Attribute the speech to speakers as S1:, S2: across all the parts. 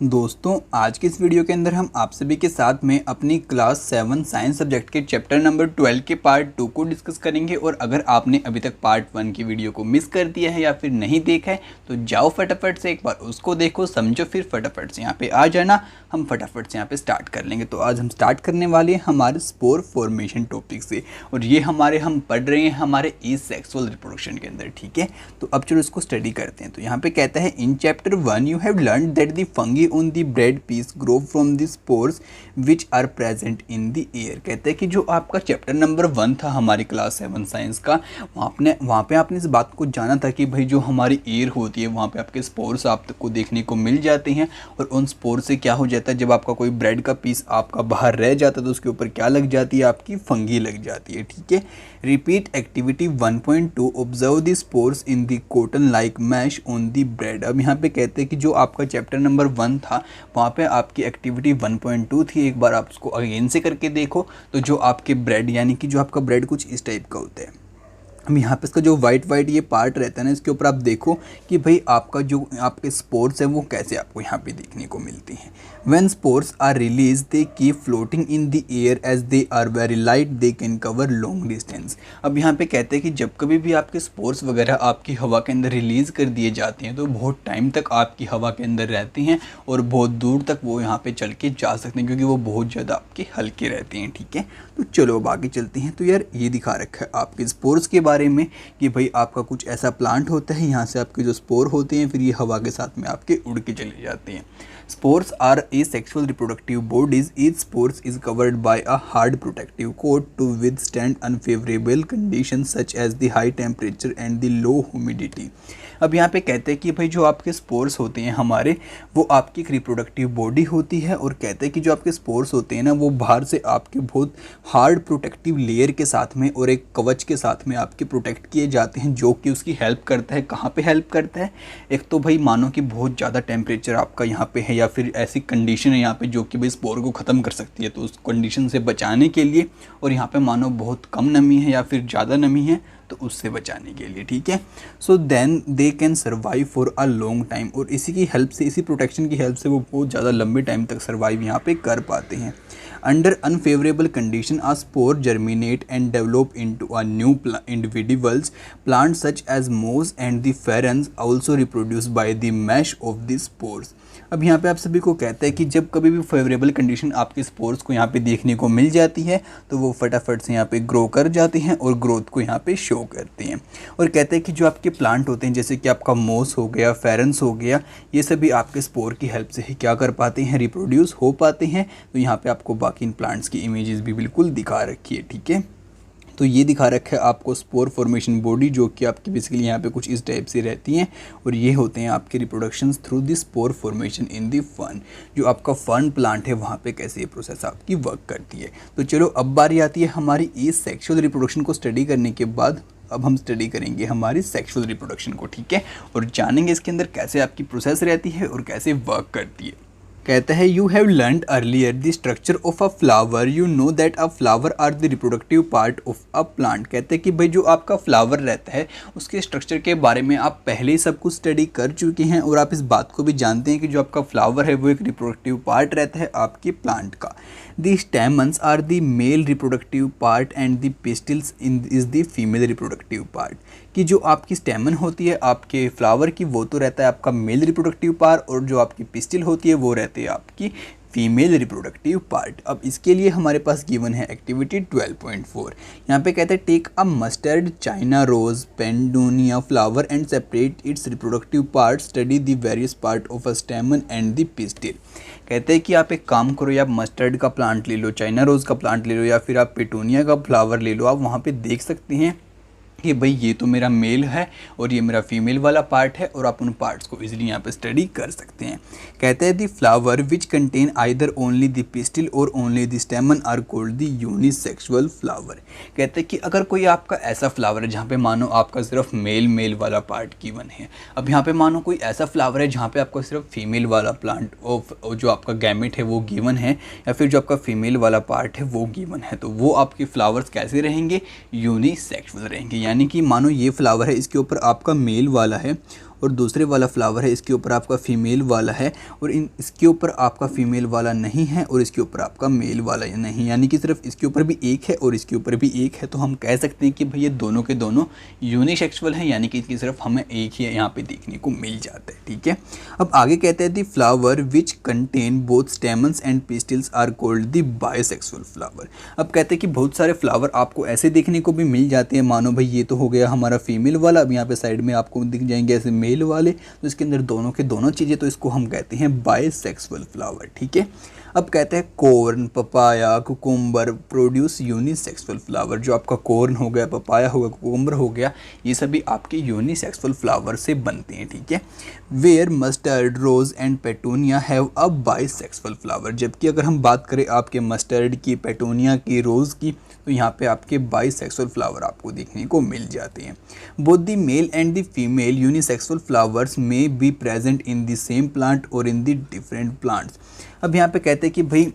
S1: दोस्तों आज के इस वीडियो के अंदर हम आप सभी के साथ में अपनी क्लास 7 साइंस सब्जेक्ट के चैप्टर नंबर 12 के पार्ट 2 को डिस्कस करेंगे। और अगर आपने अभी तक पार्ट 1 की वीडियो को मिस कर दिया है या फिर नहीं देखा है तो जाओ फटाफट से एक बार उसको देखो, समझो, फिर फटाफट से यहाँ पे आ जाना। हम फटाफट से यहाँ पे स्टार्ट कर लेंगे। तो आज हम स्टार्ट करने वाले हैं हमारे स्पोर फॉर्मेशन टॉपिक से, और ये हम पढ़ रहे हैं हमारे सेक्सुअल रिप्रोडक्शन के अंदर। ठीक है, तो अब चलो इसको स्टडी करते हैं। तो यहाँ पे कहता है in chapter 1 you have learn that the fungi on the bread piece grow from the spores which are present in the air। कहते हैं कि जो आपका चैप्टर नंबर 1 था हमारी क्लास 7 साइंस का, वहाँ पे आपने इस बात को जाना था कि भाई जो हमारी एयर होती है वहाँ पे आपके स्पोर्स आपको देखने को मिल जाते हैं। और उन स्पोर से क्या हो जाता है, जब आपका कोई ब्रेड का पीस आपका बाहर रह जाता है तो उसके ऊपर क्या लग जाती है, आपकी फंगी लग जाती है। ठीक है, repeat activity 1.2 observe the spores in the cotton like mash on the bread. अब यहाँ पे कहते हैं कि जो आपका चैप्टर नंबर 1 था वहाँ पे आपकी एक्टिविटी 1.2 थी। एक बार आप उसको अगेन से करके देखो तो जो आपके ब्रेड यानी कि जो आपका ब्रेड कुछ इस टाइप का होता है। हम यहाँ पे इसका जो वाइट ये पार्ट रहता है ना, इसके ऊपर आप देखो कि भाई आपका जो आपके स्पोर्स है वो कैसे आपको यहाँ पे देखने को मिलती हैं। When spores are release they keep floating in the air as they are very light they can cover long distance. अब यहाँ पे कहते हैं कि जब कभी भी आपके स्पोर्स वगैरह आपकी हवा के अंदर रिलीज़ कर दिए जाते हैं तो बहुत टाइम तक आपकी हवा के अंदर रहती हैं और बहुत दूर तक वो यहाँ पे चल के जा सकते हैं क्योंकि वो बहुत ज़्यादा आपके हल्के रहते हैं। ठीक है, तो चलो अब आगे चलते हैं। तो यार ये दिखा रखा है आपके स्पोर्स के बारे में कि भाई आपका कुछ ऐसा प्लांट होता है, यहाँ से आपके जो स्पोर होते हैं फिर ये हवा के साथ में आपके उड़ के चले जाते हैं। Spores are asexual reproductive bodies. Each spores is covered by a hard protective coat to withstand unfavorable conditions such as the high temperature and the low humidity। अब यहाँ पे कहते हैं कि भाई जो आपके स्पोर्स होते हैं हमारे, वो आपकी एक रिप्रोडक्टिव बॉडी होती है। और कहते हैं कि जो आपके स्पोर्स होते हैं ना वो बाहर से आपके बहुत हार्ड प्रोटेक्टिव लेयर के साथ में और एक कवच के साथ में आपके प्रोटेक्ट किए जाते हैं, जो कि उसकी हेल्प करता है। कहाँ पे हेल्प करता है, एक तो भाई मानो कि बहुत ज़्यादा टेम्परेचर आपका यहाँ पे है या फिर ऐसी कंडीशन है यहाँ पे जो कि भाई स्पोर को ख़त्म कर सकती है, तो उस कंडीशन से बचाने के लिए। और यहाँ पे मानो बहुत कम नमी है या फिर ज़्यादा नमी है तो उससे बचाने के लिए। ठीक है, so then they can survive for a long time. और इसी की हेल्प से, इसी प्रोटेक्शन की हेल्प से वो बहुत ज़्यादा लंबे टाइम तक सर्वाइव यहाँ पे कर पाते हैं। Under unfavourable condition a spore germinate and develop into a new individuals plant such as moss and the ferns also reproduce by the means of the spores. अब यहाँ पे आप सभी को कहता है कि जब कभी भी फेवरेबल कंडीशन आपके स्पोर्स को यहाँ पे देखने को मिल जाती है तो वो फटाफट से यहाँ पे ग्रो कर जाते हैं और ग्रोथ को यहाँ पे शो करते हैं। और कहते हैं कि जो आपके प्लांट होते हैं जैसे कि आपका मोस हो गया, फेरेंस हो गया, ये सभी आपके स्पोर की हेल्प से ही क्या कर पाते हैं, रिप्रोड्यूस हो पाते हैं। तो यहाँ पे आपको बाकी इन प्लांट्स की इमेजेस भी बिल्कुल दिखा रखी है। ठीक है, तो ये दिखा रखा है आपको स्पोर फॉर्मेशन बॉडी, जो कि आपकी बेसिकली यहाँ पे कुछ इस टाइप से रहती हैं। और ये होते हैं आपके reproductions through the spore formation in the fern. जो आपका फर्न प्लांट है वहाँ पे कैसे ये प्रोसेस आपकी वर्क करती है। तो चलो अब बारी आती है हमारी सेक्सुअल रिप्रोडक्शन को स्टडी करने के बाद। अब हम स्टडी करेंगे हमारी सेक्सुअल रिप्रोडक्शन को। ठीक है, और जानेंगे इसके अंदर कैसे आपकी प्रोसेस रहती है और कैसे वर्क करती है। कहता है you have learn earlier the structure of a flower, you know that a flower are the reproductive part of a plant. कहते हैं कि भाई जो आपका फ्लावर रहता है उसके स्ट्रक्चर के बारे में आप पहले ही सब कुछ स्टडी कर चुके हैं और आप इस बात को भी जानते हैं कि जो आपका फ्लावर है वो एक रिप्रोडक्टिव पार्ट रहता है आपके प्लांट का। The stamens are the male reproductive part and the pistils is the female reproductive part. कि जो आपकी स्टेमन होती है आपके फ्लावर की वो तो रहता है आपका मेल रिप्रोडक्टिव पार्ट, और जो आपकी पिस्टिल होती है वो रहती है आपकी फीमेल रिप्रोडक्टिव पार्ट। अब इसके लिए हमारे पास गिवन है एक्टिविटी 12.4। यहाँ पे कहते हैं take a mustard, China rose, petunia flower and separate its reproductive part, study the various part of a stamen and the pistil. कहते हैं कि आप एक काम करो, या आप मस्टर्ड का प्लांट ले लो, चाइना रोज का प्लांट ले लो, या फिर आप पेटूनिया का फ्लावर ले लो। आप वहाँ पे देख सकते हैं कि भाई ये तो मेरा मेल है और ये मेरा फीमेल वाला पार्ट है, और आप उन पार्ट्स को इजीली यहाँ पे स्टडी कर सकते हैं। कहते हैं the flower which contain either only the pistil और only the stamen are called the unisexual flower. कहते हैं कि अगर कोई आपका ऐसा फ्लावर है जहाँ पे मानो आपका सिर्फ मेल वाला पार्ट गिवन है, अब यहाँ पे मानो कोई ऐसा फ्लावर है जहाँ पे आपका सिर्फ फीमेल वाला प्लांट और जो आपका गैमेट है वो गिवन है, या फिर जो आपका फीमेल वाला पार्ट है वो गिवन है, तो वो आपके फ्लावर्स कैसे रहेंगे, यूनिसेक्सुअल रहेंगे। यानी कि मानो ये फ्लावर है, इसके ऊपर आपका मेल वाला है और दूसरे वाला फ्लावर है इसके ऊपर आपका फीमेल वाला है, और इसके ऊपर आपका फीमेल वाला नहीं है और इसके ऊपर आपका मेल वाला नहीं, यानी कि सिर्फ इसके ऊपर भी एक है और इसके ऊपर भी एक है, तो हम कह सकते हैं कि भाई ये दोनों के दोनों यूनिसेक्सुअल हैं, यानी कि इसकी सिर्फ हमें एक ही यहाँ पे देखने को मिल जाता है। ठीक है, अब आगे कहते हैं the flower which contain both stamens and pistils are called the bisexual flower. अब कहते हैं कि बहुत सारे फ्लावर आपको ऐसे देखने को भी मिल जाते हैं, मानो भाई ये तो हो गया हमारा फीमेल वाला, अब यहाँ पे साइड में आपको दिख जाएंगे ऐसे मेल वाले, तो इसके अंदर दोनों के दोनों चीज़ें, तो इसको हम कहते हैं बाइसेक्सुअल फ्लावर। ठीक है, अब कहते हैं corn, papaya, cucumber produce unisexual flower. जो आपका कॉर्न हो गया, पपाया हो गया, कुकुम्बर हो गया, ये सभी आपके यूनिसेक्सुअल फ्लावर से बनते हैं। ठीक है, where mustard, rose and petunia have a bisexual flower. जबकि अगर हम बात करें आपके मस्टर्ड की, पेटूनिया की, रोज़ की, तो यहाँ पे आपके बाइसेक्सुअल फ्लावर आपको देखने को मिल जाते हैं। Both the male and the female unisexual flowers में be present in the same plant और इन द डिफरेंट प्लांट्स। अब यहाँ पे कहते हैं कि भाई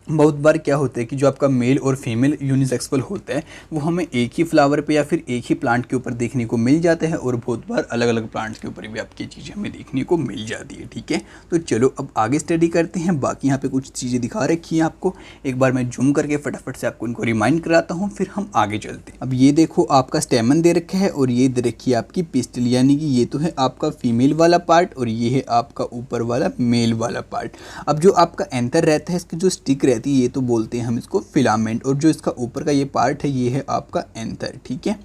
S1: बहुत बार क्या होता है कि जो आपका मेल और फीमेल यूनिसेक्सुअल होता है वो हमें एक ही फ्लावर पे या फिर एक ही प्लांट के ऊपर देखने को मिल जाता है, और बहुत बार अलग अलग प्लांट्स के ऊपर भी आपकी चीज़ें हमें देखने को मिल जाती है। ठीक है, तो चलो अब आगे स्टडी करते हैं। बाकी यहाँ पे कुछ चीज़ें दिखा रखी हैं आपको, एक बार मैं जूम करके फटाफट से आपको इनको रिमाइंड कराता हूँ, फिर हम आगे चलते हैं। अब ये देखो आपका स्टेमन दे रखा है और ये दे रखी है आपकी पिस्टिल, यानी कि ये तो है आपका फीमेल वाला पार्ट और ये है आपका ऊपर वाला मेल वाला पार्ट। अब जो आपका एंथर रहता है, इसकी जो स्टिक रहती है, ये तो बोलते हैं हम इसको फिलामेंट, और जो इसका ऊपर का ये पार्ट है ये है आपका एंथर। ठीक है,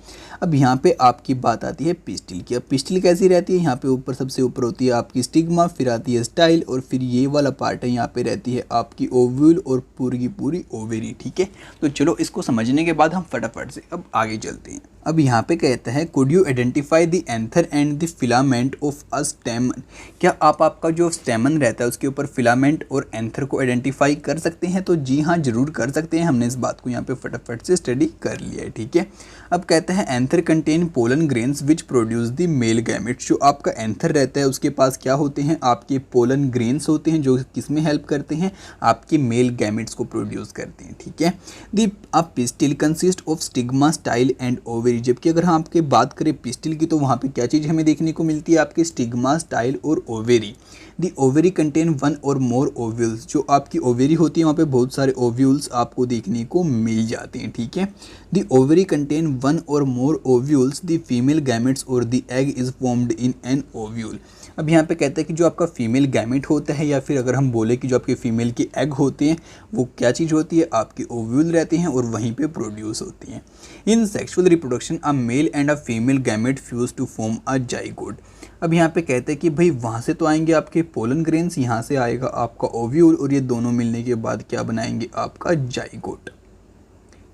S1: अब यहाँ पे आपकी बात आती है पिस्टिल की। अब पिस्टिल कैसी रहती है, यहाँ पे ऊपर सबसे ऊपर होती है आपकी स्टिग्मा, फिर आती है स्टाइल, और फिर ये वाला पार्ट है यहाँ पे रहती है आपकी ओव्यूल और पूरी की पूरी ओवेरी। ठीक है, तो चलो इसको समझने के बाद हम फटाफट से अब आगे चलते हैं। अब यहाँ पे कहता है could you identify the anther and the filament of a स्टेमन। क्या आप आपका जो स्टेमन रहता है उसके ऊपर फिलामेंट और एंथर को आइडेंटिफाई कर सकते हैं? तो जी हाँ, जरूर कर सकते हैं। हमने इस बात को यहाँ पे फटाफट से स्टडी कर लिया है। ठीक है, अब कहते हैं anther contain pollen grains which produce the male gametes. जो आपका एंथर रहता है उसके पास क्या होते हैं, आपके पोलन ग्रेन्स होते हैं, जो किस में हेल्प करते हैं, आपके मेल गैमेट्स को प्रोड्यूस करते हैं। ठीक है, the pistil consist of stigma, style and ovary. जबकि अगर हम आपके बात करें पिस्टिल की, तो वहाँ पे क्या चीज़ हमें देखने को मिलती है, आपके स्टिग्मा, स्टाइल और ओवेरी। दी ओवेरी कंटेन वन और मोर ओव्यूल्स। जो आपकी ओवेरी होती है वहाँ पे बहुत सारे ओव्यूल्स आपको देखने को मिल जाते हैं। ठीक है, दी ओवेरी कंटेन वन और मोर ओव्यूल्स, दी फीमेल गैमेट्स और the egg is formed in an ovule. अब यहाँ पे कहता है कि जो आपका फीमेल गैमेट होता है, या फिर अगर हम बोले कि जो आपके फीमेल के एग होते हैं, वो क्या चीज़ होती है, आपके ओव्यूल रहते हैं और वहीं पे प्रोड्यूस होती हैं। In sexual reproduction a male and a female gamete fuse to form a zygote. अब यहाँ पे कहते हैं कि भाई वहाँ से तो आएंगे आपके पोलन ग्रेन्स, यहाँ से आएगा आपका ओव्यूल, और ये दोनों मिलने के बाद क्या बनाएंगे, आपका जाइगोट।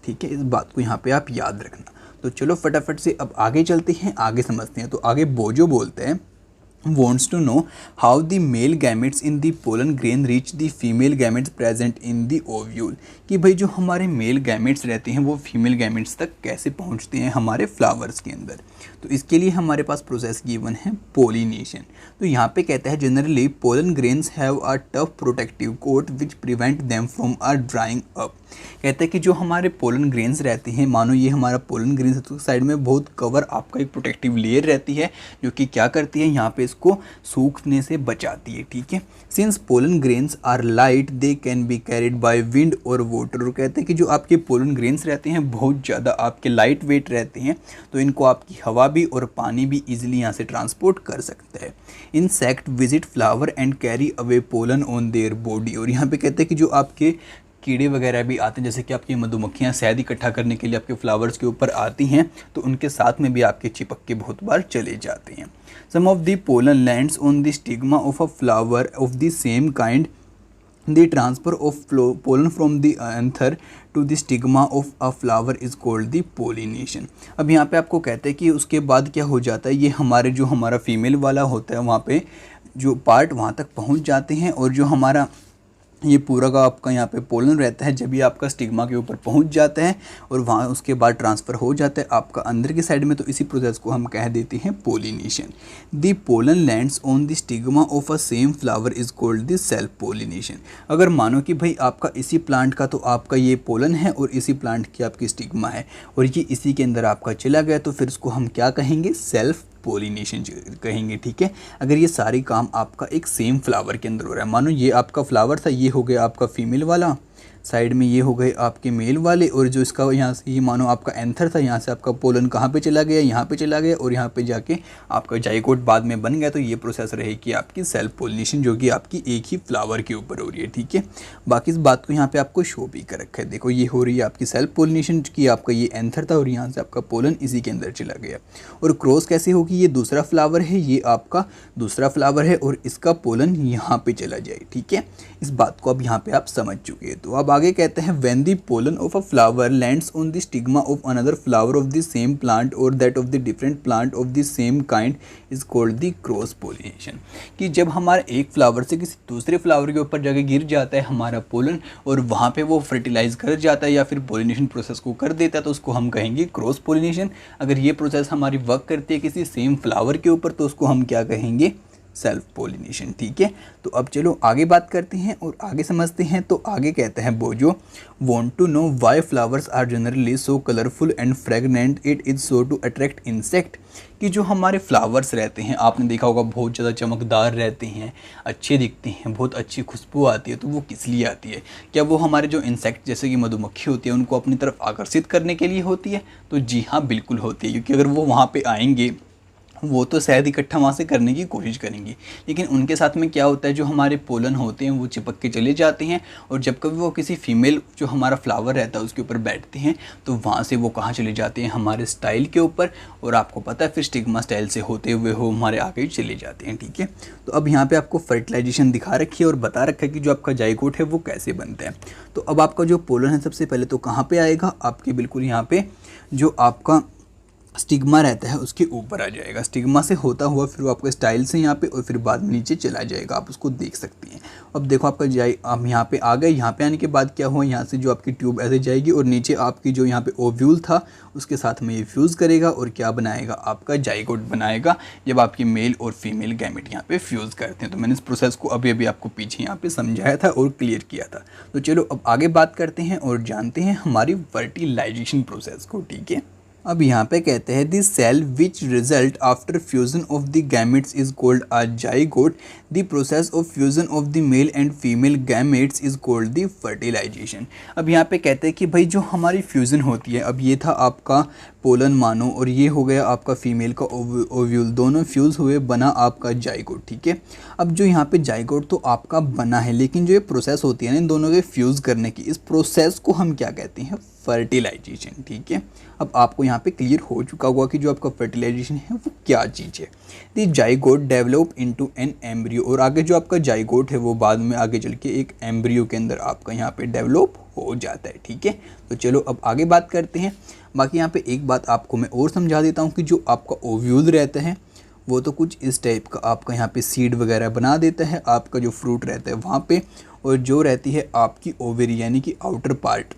S1: ठीक है, इस बात को यहाँ पे आप याद रखना। तो चलो फटाफट से अब आगे चलते हैं, आगे समझते हैं। तो आगे बोजो बोलते हैं wants to know how the male gametes in the pollen grain reach the female gametes present in the ovule। कि भाई जो हमारे मेल गैमेट्स रहते हैं वो फीमेल गैमेट्स तक कैसे पहुंचते हैं हमारे फ्लावर्स के अंदर। तो इसके लिए हमारे पास प्रोसेस गिवन है पोलिनेशन। तो यहाँ पे कहता है generally pollen grains have a tough protective coat which prevent them from a drying up. कहते हैं कि जो हमारे पोलन ग्रेन्स रहते हैं, मानो ये हमारा पोलन ग्रेन्स है, तो साइड में बहुत कवर आपका एक प्रोटेक्टिव लेयर रहती है जो कि क्या करती है, यहाँ पे इसको सूखने से बचाती है। ठीक है, since pollen grains are light they can be carried by wind और वाटर। और कहते हैं कि जो आपके पोलन ग्रेन्स रहते हैं बहुत ज़्यादा आपके लाइट वेट रहते हैं, तो इनको आपकी हवा भी और पानी भी इजीली यहाँ से ट्रांसपोर्ट कर सकता है। Insect visit flower and carry away pollen on their body. और यहाँ पे कहते हैं कि जो आपके कीड़े वगैरह भी आते हैं, जैसे कि आपकी मधुमक्खियाँ शहद इकट्ठा करने के लिए आपके फ्लावर्स के ऊपर आती हैं, तो उनके साथ में भी आपके चिपक के बहुत बार चले जाते हैं। Some of the pollen lands on the stigma of a flower of the same kind. The transfer of pollen from the anther to the stigma of a flower is called the pollination. अब यहाँ पे आपको कहते हैं कि उसके बाद क्या हो जाता है, ये हमारा फीमेल वाला होता है वहाँ पे जो पार्ट वहाँ तक पहुँच जाते हैं, और जो हमारा ये पूरा का आपका यहाँ पे पोलन रहता है, जब ये आपका स्टिग्मा के ऊपर पहुँच जाता है और वहाँ उसके बाद ट्रांसफ़र हो जाता है आपका अंदर की साइड में, तो इसी प्रोसेस को हम कह देते हैं pollination. The pollen lands on the stigma of a same flower is called the self pollination. अगर मानो कि भाई आपका इसी प्लांट का तो आपका ये पोलन है और इसी प्लांट की आपकी स्टिग्मा है, और ये इसी के अंदर आपका चला गया, तो फिर इसको हम क्या कहेंगे, सेल्फ पोलिनेशन कहेंगे, ठीक है। अगर ये सारे काम आपका एक सेम फ्लावर के अंदर हो रहा है, मानो ये आपका फ्लावर था, ये हो गया आपका फीमेल वाला, साइड में ये हो गए आपके मेल वाले, और जो इसका यहाँ से ये मानो आपका एंथर था, यहाँ से आपका पोलन कहाँ पे चला गया, यहाँ पे चला गया, और यहाँ पे जाके आपका जाइगोट बाद में बन गया। तो ये प्रोसेस रहेगी आपकी सेल्फ पोलिनेशन, जो कि आपकी एक ही फ्लावर के ऊपर हो रही है, ठीक है। बाकी इस बात को यहाँ पे आपको शो भी कर रखा है, देखो ये हो रही है आपकी सेल्फ पोलिनेशन की, आपका ये एंथर था और यहाँ से आपका पोलन इसी के अंदर चला गया। और क्रॉस कैसे होगी, ये दूसरा फ्लावर है, ये आपका दूसरा फ्लावर है, और इसका पोलन यहाँ पे चला जाए, ठीक है। इस बात को अब यहाँ पे आप समझ चुके हैं। तो अब आगे कहते हैं when the pollen of a flower lands on the stigma of another flower of the same plant or that of the different plant of the same kind is called the cross pollination। कि जब हमारा एक flower से किसी दूसरे flower के ऊपर जाके गिर जाता है हमारा पोलन, और वहाँ पे वो फर्टिलाइज कर जाता है या फिर पोलिनेशन प्रोसेस को कर देता है, तो उसको हम कहेंगे क्रॉस पोलिनेशन। अगर ये प्रोसेस हमारी वर्क करती है किसी सेम फ्लावर के ऊपर, तो उसको हम क्या कहेंगे, सेल्फ पोलिनेशन, ठीक है। तो अब चलो आगे बात करते हैं और आगे समझते हैं। तो आगे कहते हैं बोजो want to know why flowers are generally so colourful and fragrant, it is so to attract insect. कि जो हमारे फ्लावर्स रहते हैं, आपने देखा होगा बहुत ज़्यादा चमकदार रहते हैं, अच्छे दिखते हैं, बहुत अच्छी खुशबू आती है, तो वो किस लिए आती है? क्या वो हमारे जो इंसेक्ट जैसे कि मधुमक्खी होती है उनको अपनी तरफ आकर्षित करने के लिए होती है? तो जी हाँ, बिल्कुल होती है, क्योंकि अगर वो वहाँ पे आएंगे वो तो शहद इकट्ठा वहाँ से करने की कोशिश करेंगी, लेकिन उनके साथ में क्या होता है, जो हमारे पोलन होते हैं वो चिपक के चले जाते हैं, और जब कभी वो किसी फीमेल जो हमारा फ्लावर रहता है उसके ऊपर बैठते हैं, तो वहाँ से वो कहाँ चले जाते हैं, हमारे स्टाइल के ऊपर, और आपको पता है फिर स्टिग्मा स्टाइल से होते हुए वो हमारे आगे चले जाते हैं, ठीक है। तो अब यहाँ पर आपको फर्टिलाइजेशन दिखा रखी है और बता रखा है कि जो आपका जाइगोट है वो कैसे बनता है। तो अब आपका जो पोलन है सबसे पहले तो कहाँ पर आएगा, आपके बिल्कुल यहाँ पर जो आपका स्टिग्मा रहता है उसके ऊपर आ जाएगा, स्टिग्मा से होता हुआ फिर वो आपके स्टाइल से यहाँ पे, और फिर बाद में नीचे चला जाएगा, आप उसको देख सकते हैं। अब देखो आपका आप यहाँ पे आ गए, यहाँ पे आने के बाद क्या हुआ, यहाँ से जो आपकी ट्यूब ऐसे जाएगी और नीचे आपकी जो यहाँ पे ओव्यूल था उसके साथ में ये फ्यूज़ करेगा, और क्या बनाएगा, आपका जाइगोट बनाएगा, जब आपकी मेल और फीमेल गैमेट यहाँ पे फ्यूज़ करते हैं। तो मैंने इस प्रोसेस को अभी अभी आपको पीछे यहाँ पे समझाया था और क्लियर किया था। तो चलो अब आगे बात करते हैं और जानते हैं हमारी फर्टिलाइजेशन प्रोसेस को, ठीक है। अब यहाँ पे कहते हैं the cell which result after fusion of the gametes is called a zygote, the process of fusion of the male and female gametes is called the fertilization. अब यहाँ पे कहते हैं कि भाई जो हमारी फ्यूज़न होती है, अब ये था आपका पोलन मानो, और ये हो गया आपका फीमेल का ओव्यूल, दोनों फ्यूज़ हुए, बना आपका जाइगोट, ठीक है। अब जो यहाँ पे जाइगोट तो आपका बना है, लेकिन जो ये प्रोसेस होती है ना इन दोनों के फ्यूज़ करने की, इस प्रोसेस को हम क्या कहते हैं, फर्टिलाइजेशन, ठीक है। अब आपको यहाँ पे क्लियर हो चुका होगा कि जो आपका फर्टिलाइजेशन है वो क्या चीज़ है। The zygote develop into an embryo, और आगे जो आपका जाइगोट है वो बाद में आगे चल के एक एम्ब्रियो के अंदर आपका यहाँ पे डेवलप हो जाता है, ठीक है। तो चलो अब आगे बात करते हैं। बाकी यहाँ पे एक बात आपको मैं और समझा देता हूँ कि जो आपका ओव्यूल रहता है वो तो कुछ इस टाइप का आपका यहाँ पे सीड वगैरह बना देता है, आपका जो फ्रूट रहता है वहाँ पे, और जो रहती है आपकी ओवेरी यानी कि आउटर पार्ट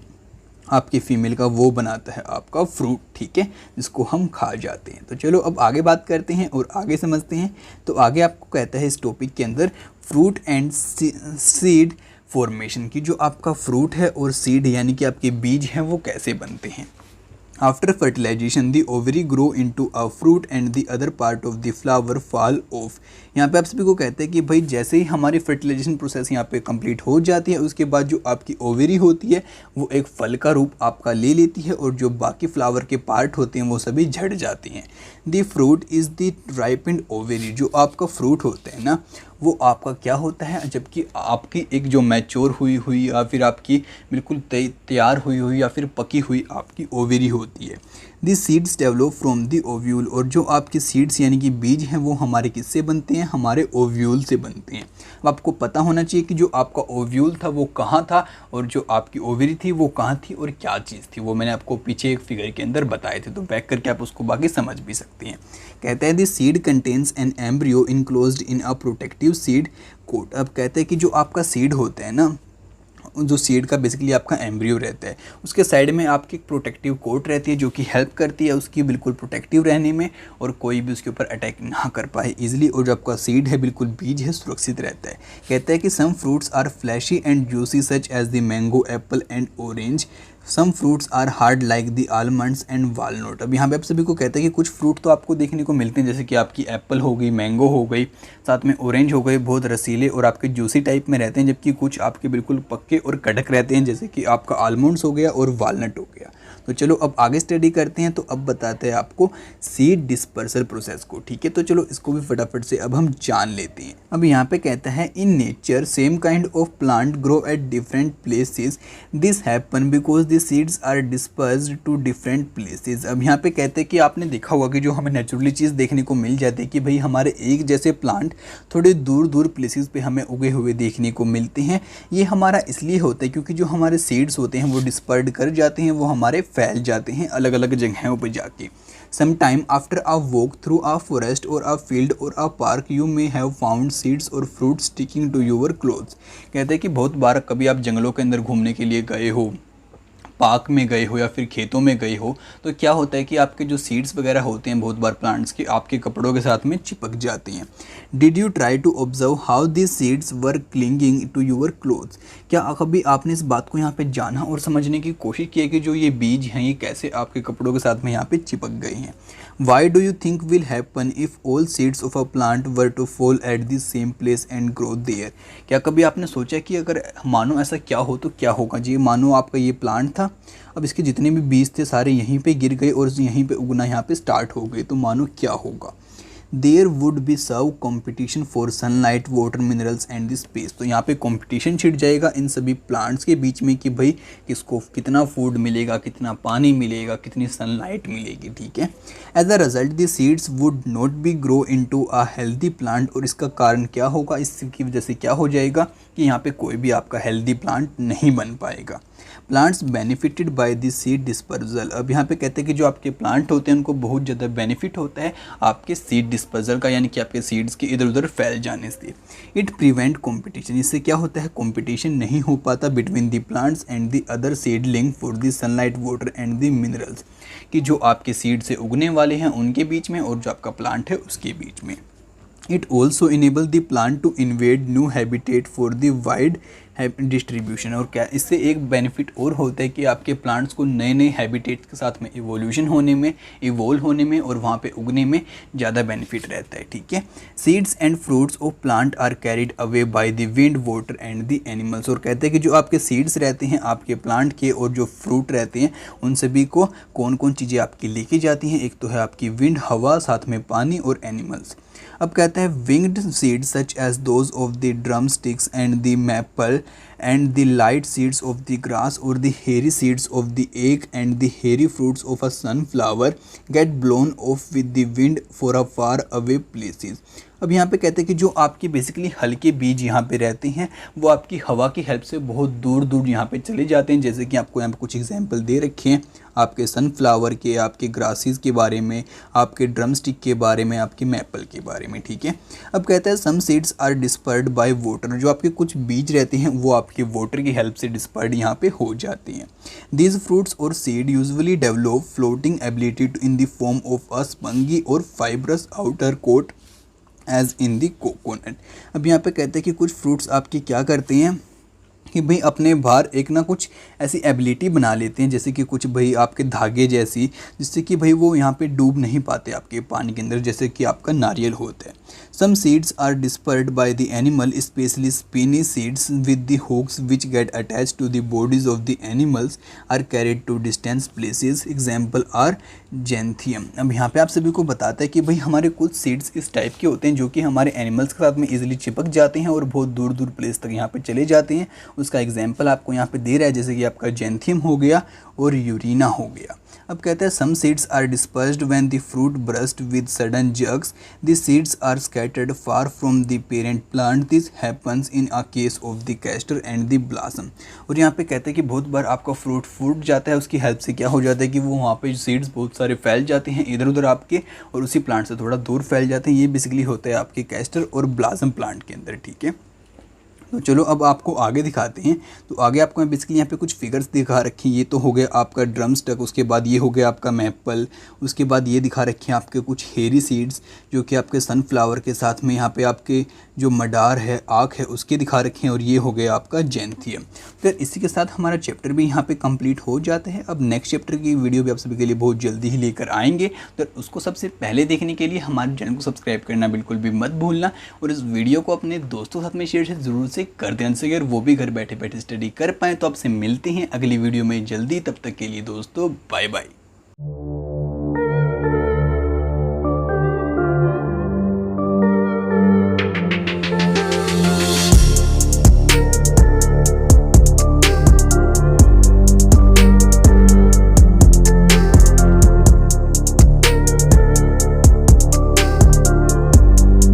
S1: आपकी फीमेल का, वो बनाता है आपका फ्रूट, ठीक है, जिसको हम खा जाते हैं। तो चलो अब आगे बात करते हैं और आगे समझते हैं। तो आगे आपको कहता है इस टॉपिक के अंदर फ्रूट एंड सीड फॉर्मेशन की, जो आपका फ्रूट है और सीड यानी कि आपके बीज हैं वो कैसे बनते हैं। After fertilization the ovary grow into a fruit and the other part of the flower fall off. यहाँ पे आप सभी को कहते हैं कि भाई जैसे ही हमारी फर्टिलाइजेशन प्रोसेस यहाँ पे कंप्लीट हो जाती है, उसके बाद जो आपकी ओवरी होती है वो एक फल का रूप आपका ले लेती है, और जो बाकी फ्लावर के पार्ट होते हैं वो सभी झड़ जाते हैं। The fruit is the ripened ovary, जो आपका फ्रूट होता है ना वो आपका क्या होता है, जबकि आपकी एक जो मैच्योर हुई या फिर आपकी बिल्कुल तैयार हुई या फिर पकी हुई आपकी ओवरी होती है। दी seeds develop from the ovule, और जो आपके सीड्स यानी कि बीज हैं वो हमारे किससे बनते हैं, हमारे ओव्यूल से बनते हैं। अब आपको पता होना चाहिए कि जो आपका ओव्यूल था वो कहाँ था, और जो आपकी ओवरी थी वो कहाँ थी और क्या चीज़ थी, वो मैंने आपको पीछे एक फिगर के अंदर बताए थे, तो बैक करके आप उसको बाकी समझ भी सकते हैं। कहते हैं the seed contains an embryo enclosed in a protective seed coat. अब कहते हैं कि जो आपका सीड होता है ना, जो सीड का बेसिकली आपका एम्ब्रियो रहता है, उसके साइड में आपकी एक प्रोटेक्टिव कोट रहती है जो कि हेल्प करती है उसकी बिल्कुल प्रोटेक्टिव रहने में, और कोई भी उसके ऊपर अटैक ना कर पाए इजीली, और जो आपका सीड है बिल्कुल बीज है सुरक्षित रहता है। कहता है कि some fruits are fleshy and juicy such as the mango, apple and orange, some fruits are hard like the almonds and walnut. अब यहाँ पे आप सभी को कहते हैं कि कुछ फ्रूट तो आपको देखने को मिलते हैं, जैसे कि आपकी एप्पल हो गई, मैंगो हो गई, साथ में ऑरेंज हो गए, बहुत रसीले और आपके जूसी टाइप में रहते हैं, जबकि कुछ आपके बिल्कुल पक्के और कड़क रहते हैं, जैसे कि आपका आलमंड्स हो गया और वालनट हो गया। तो चलो अब आगे स्टडी करते हैं। तो अब बताते हैं आपको सीड डिस्पर्सल प्रोसेस को, ठीक है। तो चलो इसको भी फटाफट से अब हम जान लेते हैं। अब यहाँ पे कहता है in nature same kind of plant grow at different places, this happen because the seeds are dispersed to different places. अब यहाँ पे कहते हैं कि आपने देखा होगा कि जो हमें नेचुरली चीज़ देखने को मिल जाती है कि भाई हमारे एक जैसे प्लांट थोड़े दूर दूर प्लेसेस पे हमें उगे हुए देखने को मिलते हैं। ये हमारा इसलिए होता है क्योंकि जो हमारे सीड्स होते हैं वो डिस्पर्ड कर जाते हैं, वो हमारे फैल जाते हैं अलग अलग जगहों पर जाके। Sometime after a walk through a forest or a field or a park, you may have found seeds or fruit sticking to your clothes। कहते हैं कि बहुत बार कभी आप जंगलों के अंदर घूमने के लिए गए हो, पार्क में गए हो या फिर खेतों में गए हो, तो क्या होता है कि आपके जो सीड्स वगैरह होते हैं बहुत बार प्लांट्स के आपके कपड़ों के साथ में चिपक जाते हैं। Did you try to observe how this seeds were clinging to your clothes. क्या कभी आपने इस बात को यहाँ पे जाना और समझने की कोशिश की है कि जो ये बीज हैं ये कैसे आपके कपड़ों के साथ में यहाँ पे चिपक गए हैं। Why do you think will happen if all seeds of a plant were to fall at the same place and grow there. क्या कभी आपने सोचा कि अगर मानो ऐसा क्या हो तो क्या होगा जी। मानो आपका ये प्लांट था, अब इसके जितने भी बीज थे सारे यहीं पे गिर गए और यहीं पे उगना यहाँ पे स्टार्ट हो गए, तो मानो क्या होगा। There would be severe competition for sunlight water minerals and the space. तो यहाँ पे कॉम्पिटिशन छिड़ जाएगा इन सभी प्लांट्स के बीच में कि भाई किसको कितना फूड मिलेगा, कितना पानी मिलेगा, कितनी सनलाइट मिलेगी, ठीक है। As a result the seeds would not be grow into a healthy plant. और इसका कारण क्या होगा, इसकी वजह से क्या हो जाएगा कि यहाँ पे कोई भी आपका हेल्दी प्लांट नहीं बन पाएगा। Plants benefited by the seed dispersal. अब यहाँ पे कहते हैं कि जो आपके प्लांट होते हैं उनको बहुत ज़्यादा बेनिफिट होता है आपके सीड डिस्पर्सल का, यानी कि आपके सीड्स के इधर उधर फैल जाने से। It prevent competition. इससे क्या होता है, कंपटीशन नहीं हो पाता between the plants and the other seedling for the sunlight water and the minerals, कि जो आपके सीड से उगने वाले हैं उनके बीच में और जो आपका प्लांट है उसके बीच में। It also enable the plant to invade new habitat for the wide distribution. और क्या इससे एक बेनिफिट और होता है कि आपके प्लांट्स को नए नए हैबिटेट्स के साथ में इवोल्यूशन होने में, इवोल्व होने में और वहाँ पे उगने में ज़्यादा बेनिफिट रहता है, ठीक है। Seeds and fruits of plant are carried away by the wind, water and the animals. और कहते हैं कि जो आपके सीड्स रहते हैं आपके प्लांट के और जो फ्रूट रहते हैं उन सभी को कौन कौन चीज़ें आपकी लेके जाती हैं, एक तो है आपकी विंड हवा, साथ में पानी और एनिमल्स। अब कहता है winged seeds such as those of the drum sticks and the maple and the light seeds of the grass और the hairy seeds of the एग and the hairy fruits of a sunflower get blown off with the wind for a far away places. अब यहाँ पे कहते हैं कि जो आपके बेसिकली हल्के बीज यहाँ पे रहते हैं वो आपकी हवा की हेल्प से बहुत दूर दूर यहाँ पे चले जाते हैं, जैसे कि आपको यहाँ पे कुछ एग्जांपल दे रखे हैं आपके सनफ्लावर के, आपके ग्रासेस के बारे में, आपके ड्रम स्टिक के बारे में, आपके मैपल के बारे में, ठीक है। अब कहता है some seeds are dispersed by water. जो आपके कुछ बीज रहते हैं वो आपके वाटर की हेल्प से डिस्पर्ड यहाँ पे हो जाते हैं। दीज फ्रूट्स और seed usually develop floating ability in the form of a spongy और fibrous outer coat as in the coconut. अब यहाँ पे कहते हैं कि कुछ फ्रूट्स आपके क्या करते हैं कि भाई अपने बाहर एक ना कुछ ऐसी एबिलिटी बना लेते हैं, जैसे कि कुछ भाई आपके धागे जैसी, जिससे कि भाई वो यहाँ पे डूब नहीं पाते आपके पानी के अंदर, जैसे कि आपका नारियल होता है। Some seeds are dispersed by the animal specially spiny seeds with the hooks which get attach to the bodies of the animals are carried to distance places, example are Xanthium. अब यहाँ पे आप सभी को बताता है कि भाई हमारे कुछ सीड्स इस टाइप के होते हैं जो कि हमारे एनिमल्स के साथ में इजीली चिपक जाते हैं और बहुत दूर दूर प्लेस तक यहाँ पे चले जाते हैं। उसका एग्जाम्पल आपको यहाँ पे दे रहा है, जैसे कि आपका जेंथियम हो गया और यूरिना हो गया। अब कहते हैं some seeds are dispersed when the fruit burst with sudden jerks, the seeds are scattered far from the parent plant, this happens in a case of the castor and the blossom. और यहाँ पे कहते हैं कि बहुत बार आपका fruit फूट जाता है, उसकी हेल्प से क्या हो जाता है कि वो वहाँ पे सीड्स बहुत सारे फैल जाते हैं इधर उधर आपके और उसी प्लांट से थोड़ा दूर फैल जाते हैं। ये बेसिकली होता है आपके कैस्टर और ब्लॉसम प्लांट के अंदर, ठीक है। तो चलो अब आपको आगे दिखाते हैं। तो आगे आपको मैं बेसिकली यहाँ पे कुछ फिगर्स दिखा रखी हैं। ये तो हो गया आपका ड्रम स्टक, उसके बाद ये हो गया आपका मैपल, उसके बाद ये दिखा रखे हैं आपके कुछ हेरी सीड्स जो कि आपके सनफ्लावर के साथ में यहाँ पे आपके जो मडार है, आँख है, उसके दिखा रखे हैं, और ये हो गया आपका जैंथियम। फिर इसी के साथ हमारा चैप्टर भी यहाँ पे कंप्लीट हो जाता है। अब नेक्स्ट चैप्टर की वीडियो भी आप सभी के लिए बहुत जल्दी ही लेकर आएंगे, तो उसको सबसे पहले देखने के लिए हमारे चैनल को सब्सक्राइब करना बिल्कुल भी मत भूलना, और इस वीडियो को अपने दोस्तों के साथ में शेयर ज़रूर से कर देना से अगर वो भी घर बैठे बैठे स्टडी कर पाएँ। तो आपसे मिलते हैं अगली वीडियो में जल्दी, तब तक के लिए दोस्तों बाय बाय।